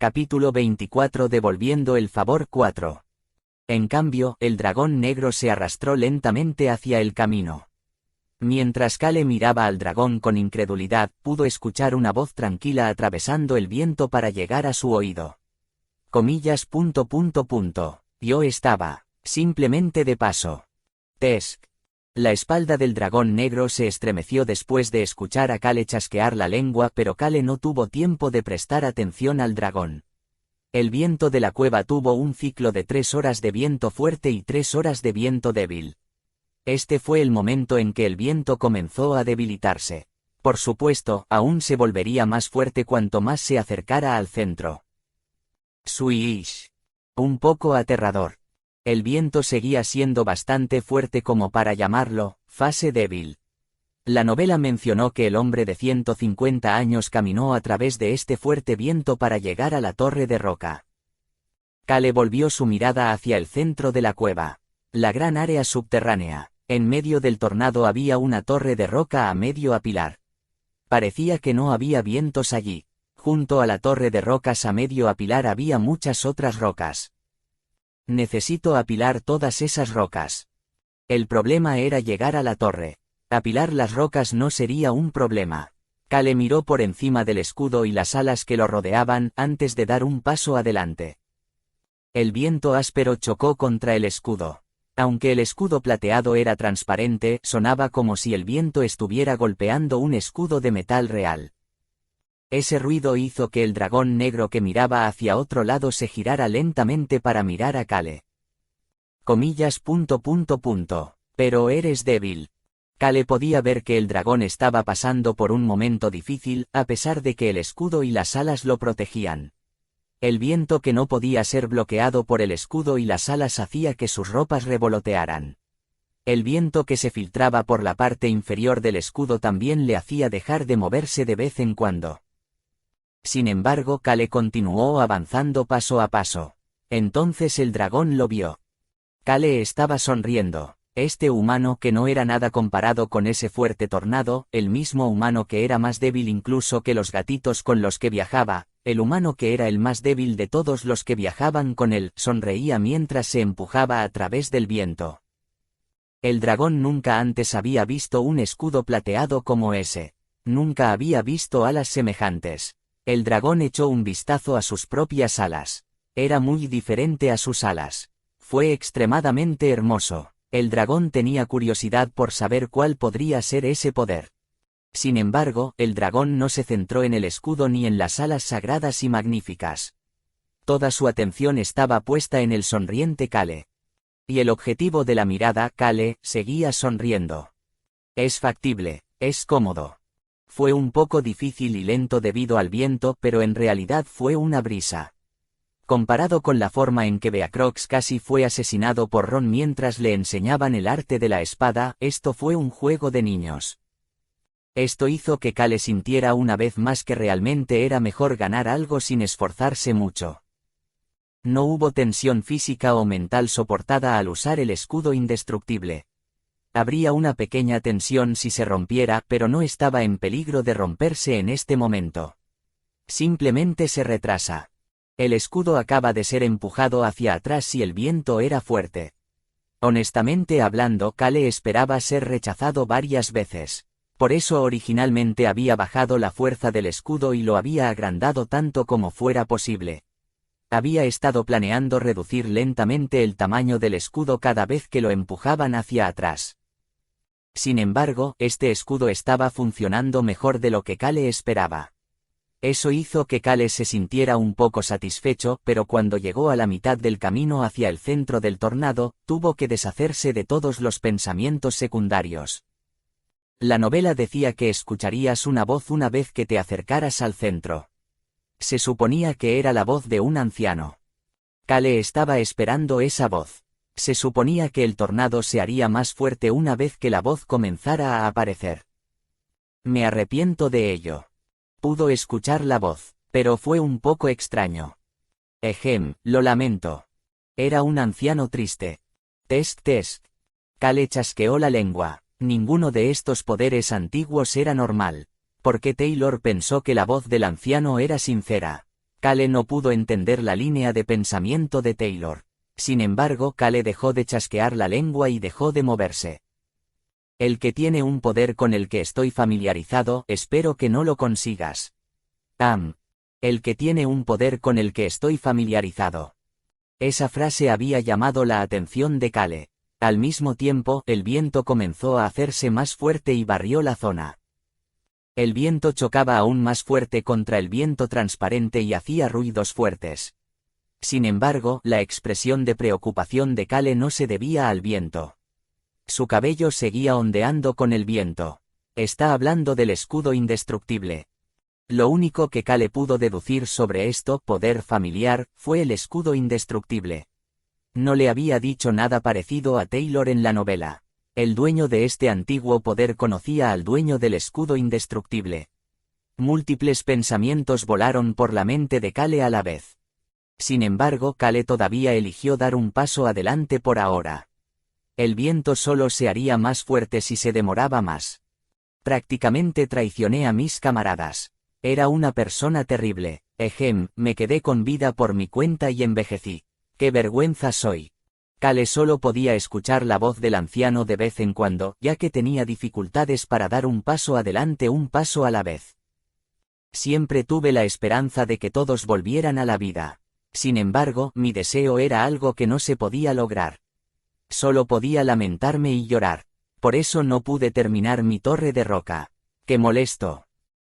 Capítulo 24 Devolviendo el favor 4. En cambio, el dragón negro se arrastró lentamente hacia el camino. Mientras Kale miraba al dragón con incredulidad, pudo escuchar una voz tranquila atravesando el viento para llegar a su oído. Yo estaba, simplemente de paso. Tesk. La espalda del dragón negro se estremeció después de escuchar a Kale chasquear la lengua, pero Kale no tuvo tiempo de prestar atención al dragón. El viento de la cueva tuvo un ciclo de 3 horas de viento fuerte y 3 horas de viento débil. Este fue el momento en que el viento comenzó a debilitarse. Por supuesto, aún se volvería más fuerte cuanto más se acercara al centro. Swish. Un poco aterrador. El viento seguía siendo bastante fuerte como para llamarlo fase débil. La novela mencionó que el hombre de 150 años caminó a través de este fuerte viento para llegar a la torre de roca. Kale volvió su mirada hacia el centro de la cueva. La gran área subterránea. En medio del tornado había una torre de roca a medio apilar. Parecía que no había vientos allí. Junto a la torre de rocas a medio apilar había muchas otras rocas. Necesito apilar todas esas rocas. El problema era llegar a la torre. Apilar las rocas no sería un problema. Kale miró por encima del escudo y las alas que lo rodeaban antes de dar un paso adelante. El viento áspero chocó contra el escudo. Aunque el escudo plateado era transparente, sonaba como si el viento estuviera golpeando un escudo de metal real. Ese ruido hizo que el dragón negro que miraba hacia otro lado se girara lentamente para mirar a Kale. Pero eres débil. Kale podía ver que el dragón estaba pasando por un momento difícil, a pesar de que el escudo y las alas lo protegían. El viento que no podía ser bloqueado por el escudo y las alas hacía que sus ropas revolotearan. El viento que se filtraba por la parte inferior del escudo también le hacía dejar de moverse de vez en cuando. Sin embargo, Kale continuó avanzando paso a paso. Entonces el dragón lo vio. Kale estaba sonriendo. Este humano que no era nada comparado con ese fuerte tornado, el mismo humano que era más débil incluso que los gatitos con los que viajaba, el humano que era el más débil de todos los que viajaban con él, sonreía mientras se empujaba a través del viento. El dragón nunca antes había visto un escudo plateado como ese. Nunca había visto alas semejantes. El dragón echó un vistazo a sus propias alas. Era muy diferente a sus alas. Fue extremadamente hermoso. El dragón tenía curiosidad por saber cuál podría ser ese poder. Sin embargo, el dragón no se centró en el escudo ni en las alas sagradas y magníficas. Toda su atención estaba puesta en el sonriente Kale. Y el objetivo de la mirada, Kale, seguía sonriendo. Es factible, es cómodo. Fue un poco difícil y lento debido al viento, pero en realidad fue una brisa. Comparado con la forma en que Beacrox casi fue asesinado por Ron mientras le enseñaban el arte de la espada, esto fue un juego de niños. Esto hizo que Kale sintiera una vez más que realmente era mejor ganar algo sin esforzarse mucho. No hubo tensión física o mental soportada al usar el escudo indestructible. Habría una pequeña tensión si se rompiera, pero no estaba en peligro de romperse en este momento. Simplemente se retrasa. El escudo acaba de ser empujado hacia atrás y el viento era fuerte. Honestamente hablando, Kale esperaba ser rechazado varias veces. Por eso originalmente había bajado la fuerza del escudo y lo había agrandado tanto como fuera posible. Había estado planeando reducir lentamente el tamaño del escudo cada vez que lo empujaban hacia atrás. Sin embargo, este escudo estaba funcionando mejor de lo que Kale esperaba. Eso hizo que Kale se sintiera un poco satisfecho, pero cuando llegó a la mitad del camino hacia el centro del tornado, tuvo que deshacerse de todos los pensamientos secundarios. La novela decía que escucharías una voz una vez que te acercaras al centro. Se suponía que era la voz de un anciano. Kale estaba esperando esa voz. Se suponía que el tornado se haría más fuerte una vez que la voz comenzara a aparecer. Me arrepiento de ello. Pudo escuchar la voz, pero fue un poco extraño. Lo lamento. Era un anciano triste. Test. Kale chasqueó la lengua. Ninguno de estos poderes antiguos era normal. ¿Por qué Taylor pensó que la voz del anciano era sincera? Kale no pudo entender la línea de pensamiento de Taylor. Sin embargo, Kale dejó de chasquear la lengua y dejó de moverse. El que tiene un poder con el que estoy familiarizado, espero que no lo consigas. El que tiene un poder con el que estoy familiarizado. Esa frase había llamado la atención de Kale. Al mismo tiempo, el viento comenzó a hacerse más fuerte y barrió la zona. El viento chocaba aún más fuerte contra el viento transparente y hacía ruidos fuertes. Sin embargo, la expresión de preocupación de Kale no se debía al viento. Su cabello seguía ondeando con el viento. Está hablando del escudo indestructible. Lo único que Kale pudo deducir sobre esto, poder familiar, fue el escudo indestructible. No le había dicho nada parecido a Taylor en la novela. El dueño de este antiguo poder conocía al dueño del escudo indestructible. Múltiples pensamientos volaron por la mente de Kale a la vez. Sin embargo, Kale todavía eligió dar un paso adelante por ahora. El viento solo se haría más fuerte si se demoraba más. Prácticamente traicioné a mis camaradas. Era una persona terrible. Me quedé con vida por mi cuenta y envejecí. ¡Qué vergüenza soy! Kale solo podía escuchar la voz del anciano de vez en cuando, ya que tenía dificultades para dar un paso adelante, un paso a la vez. Siempre tuve la esperanza de que todos volvieran a la vida. Sin embargo, mi deseo era algo que no se podía lograr. Solo podía lamentarme y llorar. Por eso no pude terminar mi torre de roca. ¡Qué molesto!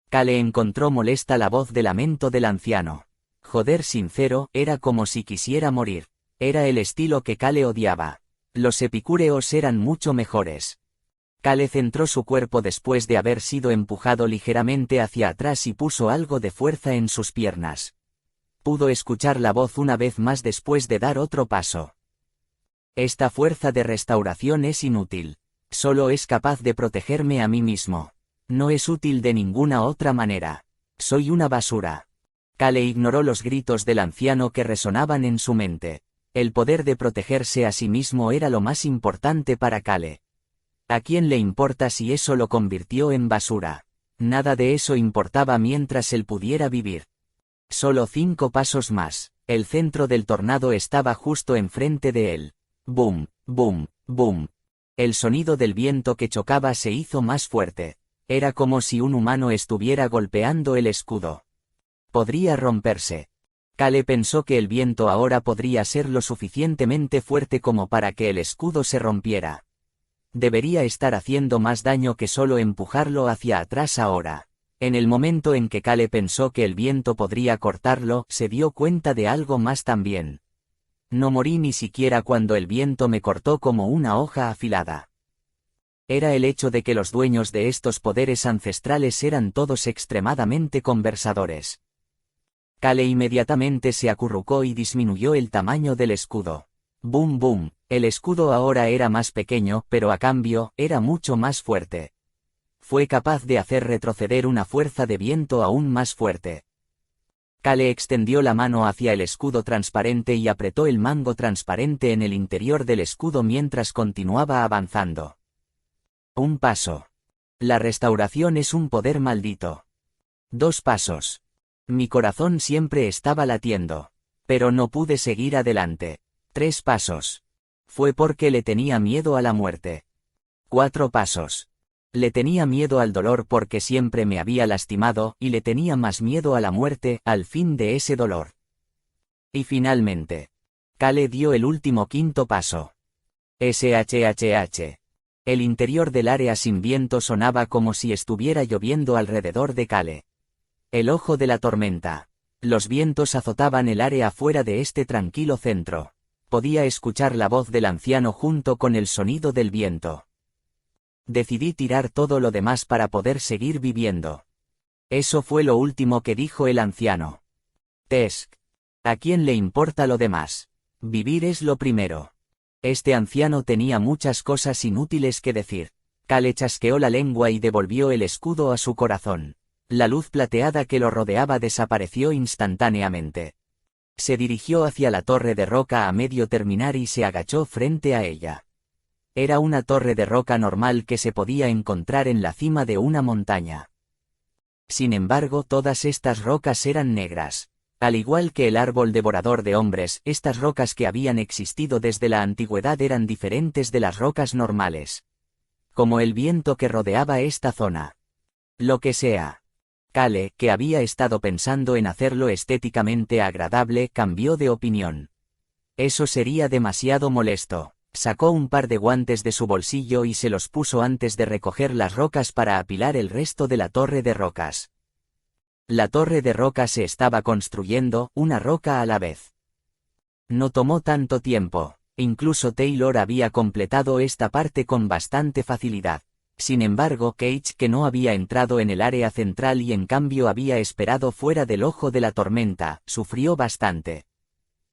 Kale encontró molesta la voz de lamento del anciano. Joder, sincero, era como si quisiera morir. Era el estilo que Kale odiaba. Los epicúreos eran mucho mejores. Kale centró su cuerpo después de haber sido empujado ligeramente hacia atrás y puso algo de fuerza en sus piernas. Pudo escuchar la voz una vez más después de dar otro paso. Esta fuerza de restauración es inútil. Solo es capaz de protegerme a mí mismo. No es útil de ninguna otra manera. Soy una basura. Kale ignoró los gritos del anciano que resonaban en su mente. El poder de protegerse a sí mismo era lo más importante para Kale. ¿A quién le importa si eso lo convirtió en basura? Nada de eso importaba mientras él pudiera vivir. Solo 5 pasos más. El centro del tornado estaba justo enfrente de él. Boom, boom, boom. El sonido del viento que chocaba se hizo más fuerte. Era como si un humano estuviera golpeando el escudo. Podría romperse. Kale pensó que el viento ahora podría ser lo suficientemente fuerte como para que el escudo se rompiera. Debería estar haciendo más daño que solo empujarlo hacia atrás ahora. En el momento en que Kale pensó que el viento podría cortarlo, se dio cuenta de algo más también. No morí ni siquiera cuando el viento me cortó como una hoja afilada. Era el hecho de que los dueños de estos poderes ancestrales eran todos extremadamente conversadores. Kale inmediatamente se acurrucó y disminuyó el tamaño del escudo. Boom boom, el escudo ahora era más pequeño, pero a cambio, era mucho más fuerte. Fue capaz de hacer retroceder una fuerza de viento aún más fuerte. Kale extendió la mano hacia el escudo transparente y apretó el mango transparente en el interior del escudo mientras continuaba avanzando. Un paso. La restauración es un poder maldito. 2 pasos. Mi corazón siempre estaba latiendo. Pero no pude seguir adelante. 3 pasos. Fue porque le tenía miedo a la muerte. 4 pasos. Le tenía miedo al dolor porque siempre me había lastimado, y le tenía más miedo a la muerte, al fin de ese dolor. Y finalmente. Kale dio el último 5.º paso. SHHH. El interior del área sin viento sonaba como si estuviera lloviendo alrededor de Kale. El ojo de la tormenta. Los vientos azotaban el área fuera de este tranquilo centro. Podía escuchar la voz del anciano junto con el sonido del viento. Decidí tirar todo lo demás para poder seguir viviendo. Eso fue lo último que dijo el anciano. Tesk. ¿A quién le importa lo demás? Vivir es lo primero. Este anciano tenía muchas cosas inútiles que decir. Kale chasqueó la lengua y devolvió el escudo a su corazón. La luz plateada que lo rodeaba desapareció instantáneamente. Se dirigió hacia la torre de roca a medio terminar y se agachó frente a ella. Era una torre de roca normal que se podía encontrar en la cima de una montaña. Sin embargo, todas estas rocas eran negras. Al igual que el árbol devorador de hombres, estas rocas que habían existido desde la antigüedad eran diferentes de las rocas normales. Como el viento que rodeaba esta zona. Lo que sea. Kale, que había estado pensando en hacerlo estéticamente agradable, cambió de opinión. Eso sería demasiado molesto. Sacó un par de guantes de su bolsillo y se los puso antes de recoger las rocas para apilar el resto de la torre de rocas. La torre de rocas se estaba construyendo, una roca a la vez. No tomó tanto tiempo. Incluso Taylor había completado esta parte con bastante facilidad. Sin embargo, Cage, que no había entrado en el área central y en cambio había esperado fuera del ojo de la tormenta, sufrió bastante.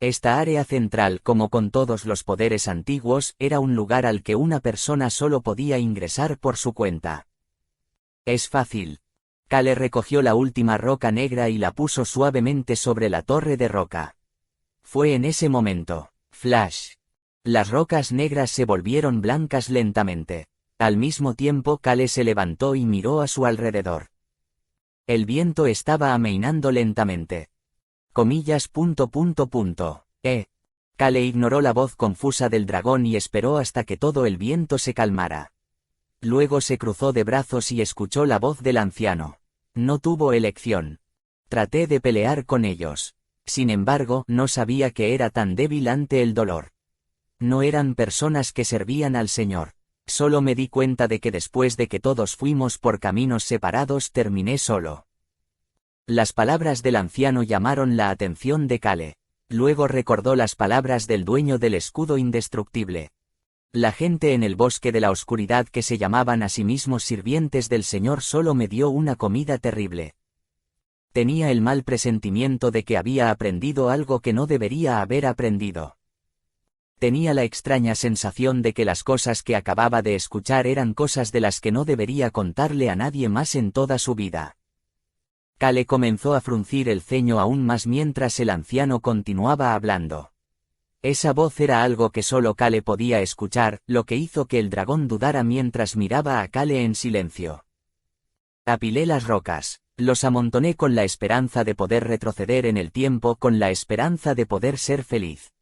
Esta área central, como con todos los poderes antiguos, era un lugar al que una persona solo podía ingresar por su cuenta. Es fácil. Kale recogió la última roca negra y la puso suavemente sobre la torre de roca. Fue en ese momento. Flash. Las rocas negras se volvieron blancas lentamente. Al mismo tiempo Kale se levantó y miró a su alrededor. El viento estaba amainando lentamente. Kale ignoró la voz confusa del dragón y esperó hasta que todo el viento se calmara. Luego se cruzó de brazos y escuchó la voz del anciano. No tuvo elección. Traté de pelear con ellos. Sin embargo, no sabía que era tan débil ante el dolor. No eran personas que servían al Señor. Solo me di cuenta de que después de que todos fuimos por caminos separados terminé solo. Las palabras del anciano llamaron la atención de Kale. Luego recordó las palabras del dueño del escudo indestructible. La gente en el bosque de la oscuridad que se llamaban a sí mismos sirvientes del Señor solo me dio una comida terrible. Tenía el mal presentimiento de que había aprendido algo que no debería haber aprendido. Tenía la extraña sensación de que las cosas que acababa de escuchar eran cosas de las que no debería contarle a nadie más en toda su vida. Kale comenzó a fruncir el ceño aún más mientras el anciano continuaba hablando. Esa voz era algo que solo Kale podía escuchar, lo que hizo que el dragón dudara mientras miraba a Kale en silencio. Apilé las rocas, los amontoné con la esperanza de poder retroceder en el tiempo, con la esperanza de poder ser feliz.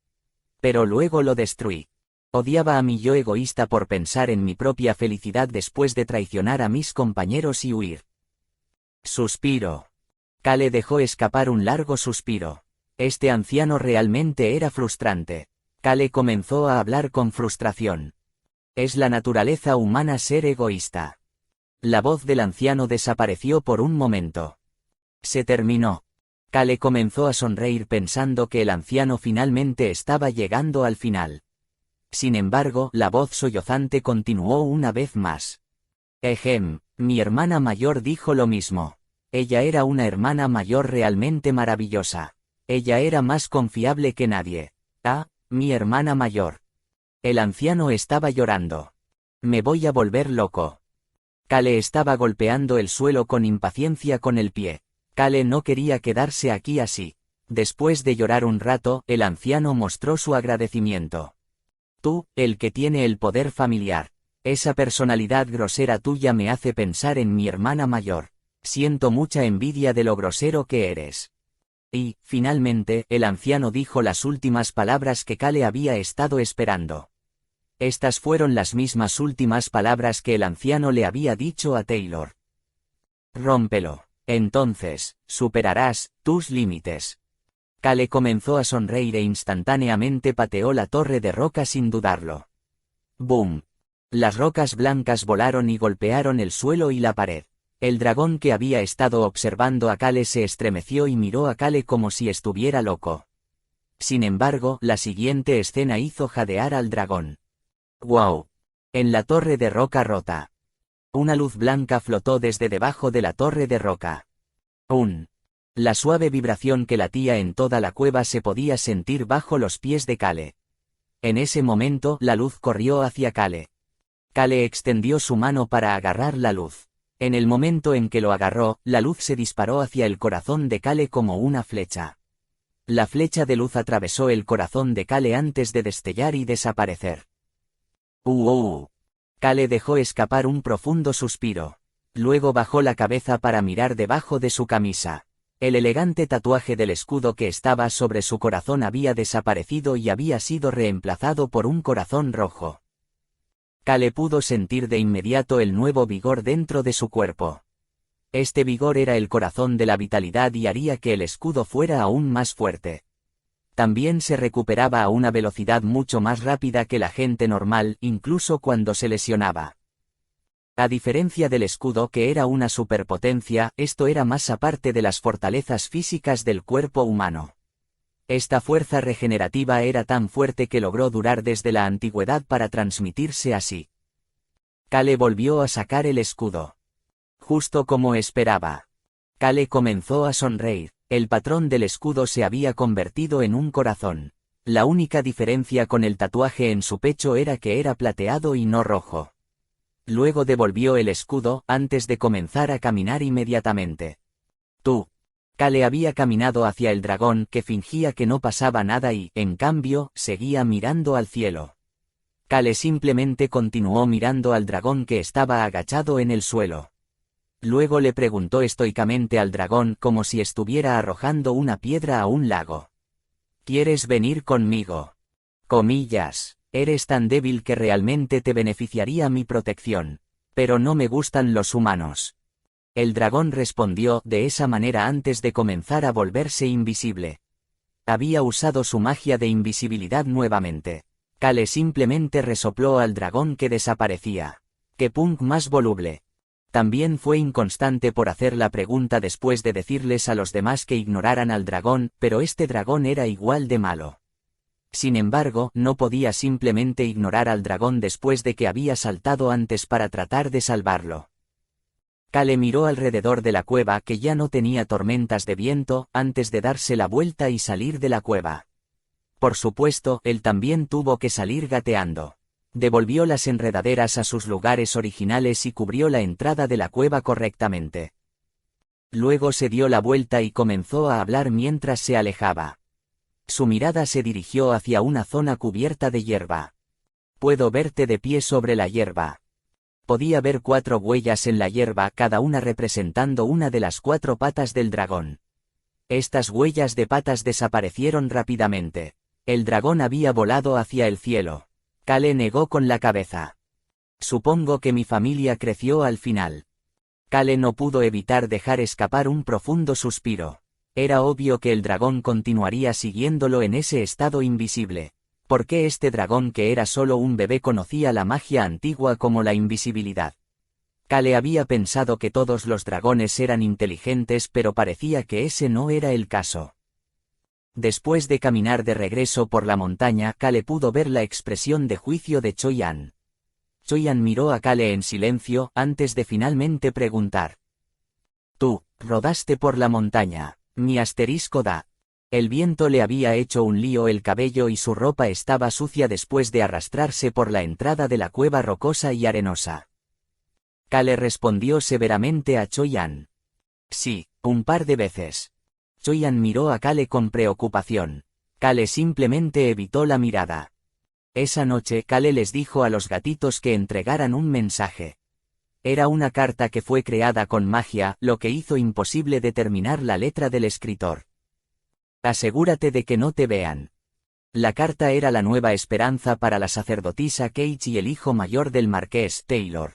Pero luego lo destruí. Odiaba a mi yo egoísta por pensar en mi propia felicidad después de traicionar a mis compañeros y huir. Suspiro. Kale dejó escapar un largo suspiro. Este anciano realmente era frustrante. Kale comenzó a hablar con frustración. Es la naturaleza humana ser egoísta. La voz del anciano desapareció por un momento. Se terminó. Kale comenzó a sonreír pensando que el anciano finalmente estaba llegando al final. Sin embargo, la voz sollozante continuó una vez más. Mi hermana mayor dijo lo mismo. Ella era una hermana mayor realmente maravillosa. Ella era más confiable que nadie. Mi hermana mayor. El anciano estaba llorando. Me voy a volver loco. Kale estaba golpeando el suelo con impaciencia con el pie. Kale no quería quedarse aquí así. Después de llorar un rato, el anciano mostró su agradecimiento. Tú, el que tiene el poder familiar. Esa personalidad grosera tuya me hace pensar en mi hermana mayor. Siento mucha envidia de lo grosero que eres. Y, finalmente, el anciano dijo las últimas palabras que Kale había estado esperando. Estas fueron las mismas últimas palabras que el anciano le había dicho a Taylor. Rómpelo. Entonces, superarás tus límites. Kale comenzó a sonreír e instantáneamente pateó la torre de roca sin dudarlo. ¡Boom! Las rocas blancas volaron y golpearon el suelo y la pared. El dragón que había estado observando a Kale se estremeció y miró a Kale como si estuviera loco. Sin embargo, la siguiente escena hizo jadear al dragón. ¡Wow! En la torre de roca rota. Una luz blanca flotó desde debajo de la torre de roca. La suave vibración que latía en toda la cueva se podía sentir bajo los pies de Kale. En ese momento, la luz corrió hacia Kale. Kale extendió su mano para agarrar la luz. En el momento en que lo agarró, la luz se disparó hacia el corazón de Kale como una flecha. La flecha de luz atravesó el corazón de Kale antes de destellar y desaparecer. Kale dejó escapar un profundo suspiro. Luego bajó la cabeza para mirar debajo de su camisa. El elegante tatuaje del escudo que estaba sobre su corazón había desaparecido y había sido reemplazado por un corazón rojo. Kale pudo sentir de inmediato el nuevo vigor dentro de su cuerpo. Este vigor era el corazón de la vitalidad y haría que el escudo fuera aún más fuerte. También se recuperaba a una velocidad mucho más rápida que la gente normal, incluso cuando se lesionaba. A diferencia del escudo que era una superpotencia, esto era más aparte de las fortalezas físicas del cuerpo humano. Esta fuerza regenerativa era tan fuerte que logró durar desde la antigüedad para transmitirse así. Kale volvió a sacar el escudo. Justo como esperaba. Kale comenzó a sonreír. El patrón del escudo se había convertido en un corazón. La única diferencia con el tatuaje en su pecho era que era plateado y no rojo. Luego devolvió el escudo antes de comenzar a caminar inmediatamente. Tú. Kale había caminado hacia el dragón que fingía que no pasaba nada y, en cambio, seguía mirando al cielo. Kale simplemente continuó mirando al dragón que estaba agachado en el suelo. Luego le preguntó estoicamente al dragón como si estuviera arrojando una piedra a un lago. ¿Quieres venir conmigo? Comillas, eres tan débil que realmente te beneficiaría mi protección. Pero no me gustan los humanos. El dragón respondió de esa manera antes de comenzar a volverse invisible. Había usado su magia de invisibilidad nuevamente. Kale simplemente resopló al dragón que desaparecía. ¡Qué punk más voluble! También fue inconstante por hacer la pregunta después de decirles a los demás que ignoraran al dragón, pero este dragón era igual de malo. Sin embargo, no podía simplemente ignorar al dragón después de que había saltado antes para tratar de salvarlo. Kale miró alrededor de la cueva que ya no tenía tormentas de viento, antes de darse la vuelta y salir de la cueva. Por supuesto, él también tuvo que salir gateando. Devolvió las enredaderas a sus lugares originales y cubrió la entrada de la cueva correctamente. Luego se dio la vuelta y comenzó a hablar mientras se alejaba. Su mirada se dirigió hacia una zona cubierta de hierba. Puedo verte de pie sobre la hierba. Podía ver 4 huellas en la hierba, cada una representando una de las 4 patas del dragón. Estas huellas de patas desaparecieron rápidamente. El dragón había volado hacia el cielo. Kale negó con la cabeza. Supongo que mi familia creció al final. Kale no pudo evitar dejar escapar un profundo suspiro. Era obvio que el dragón continuaría siguiéndolo en ese estado invisible. ¿Por qué este dragón que era solo un bebé conocía la magia antigua como la invisibilidad? Kale había pensado que todos los dragones eran inteligentes, pero parecía que ese no era el caso. Después de caminar de regreso por la montaña, Kale pudo ver la expresión de juicio de Choyan. Choyan miró a Kale en silencio, antes de finalmente preguntar. Tú, rodaste por la montaña, mi asterisco da. El viento le había hecho un lío el cabello y su ropa estaba sucia después de arrastrarse por la entrada de la cueva rocosa y arenosa. Kale respondió severamente a Choyan. Sí, un par de veces. Choyan miró a Kale con preocupación. Kale simplemente evitó la mirada. Esa noche Kale les dijo a los gatitos que entregaran un mensaje. Era una carta que fue creada con magia, lo que hizo imposible determinar la letra del escritor. Asegúrate de que no te vean. La carta era la nueva esperanza para la sacerdotisa Kate y el hijo mayor del marqués, Taylor.